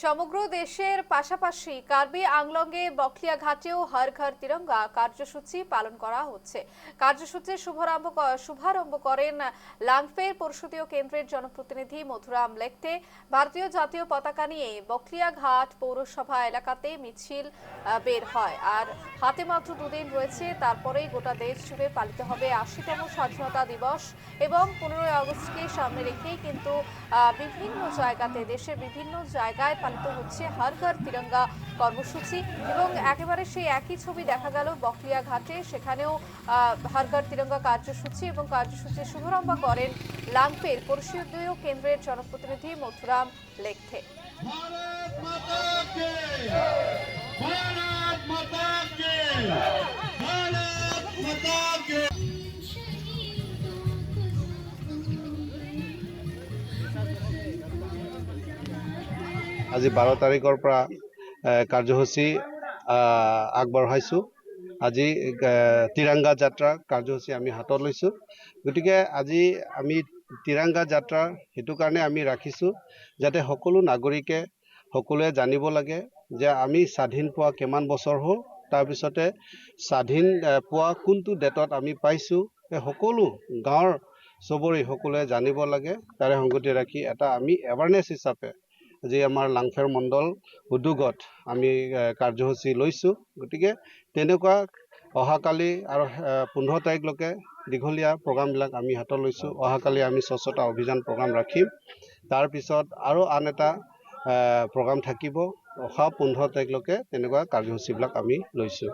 সমগ্র দেশের পাশাপাশি কার্বি আংলংয়ে বকলিয়া ঘাটেও হর ঘর তিরঙ্গা কার্যসূচি পালন করা হচ্ছে। কার্যসূচির শুভারম্ভ করেন লাংফের পরিষদীয় কেন্দ্রের জনপ্রতিনিধি মধুরাম লেখতে। ভারতীয় জাতীয় পতাকা নিয়ে বকলিয়া ঘাট পৌরসভা এলাকাতে মিছিল বের হয়। আর হাতে মাত্র দুদিন রয়েছে, তারপরেই গোটা দেশ জুড়ে পালিত হবে ৮০তম স্বাধীনতা দিবস এবং ১৫ই আগস্টকে সামনে রেখেই কিন্তু বিভিন্ন জায়গাতে দেশের বিভিন্ন জায়গায় পালিত হচ্ছে হর ঘর তিরঙ্গা কর্মসূচি। এবং একেবারে সেই একই ছবি দেখা গেল বকলিয়া ঘাটে, সেখানেও হর ঘর তিরঙ্গা কার্যসূচি এবং কার্যসূচির শুভারম্ভ করেন লাংপের পরিষদীয় কেন্দ্রের জনপ্রতিনিধি মথুরাম লেখথে। আজি 12 তাৰিখৰ পৰা কাৰ্যসূচী আগবঢ়াইছোঁ। আজি তিৰংগা যাত্ৰা কাৰ্যসূচী আমি হাতত লৈছোঁ। গতিকে আজি আমি তিৰংগা যাত্ৰা সেইটো কাৰণে আমি ৰাখিছোঁ যাতে সকলো নাগৰিকে সকলোৱে জানিব লাগে যে আমি স্বাধীন পোৱা কিমান বছৰ হ'ল, তাৰপিছতে স্বাধীন পোৱা কোনটো ডেটত আমি পাইছোঁ, সকলো গাঁৱৰ চবৰে সকলোৱে জানিব লাগে। তাৰে সংগতি ৰাখি এটা আমি এৱাৰনেছ হিচাপে আজি আমাৰ লাংফেৰ মণ্ডল উদ্যোগত আমি কাৰ্যসূচী লৈছোঁ। গতিকে তেনেকুৱা অহাকালি আৰু 15 তাৰিখলৈকে দীঘলীয়া প্ৰগ্ৰামবিলাক আমি হাতত লৈছোঁ। অহাকালি আমি স্বচ্ছতা অভিযান প্ৰগ্ৰাম ৰাখিম। তাৰপিছত আৰু আন এটা প্ৰগ্ৰাম থাকিব। অহা 15 তাৰিখলৈকে তেনেকুৱা কাৰ্যসূচীবিলাক আমি লৈছোঁ।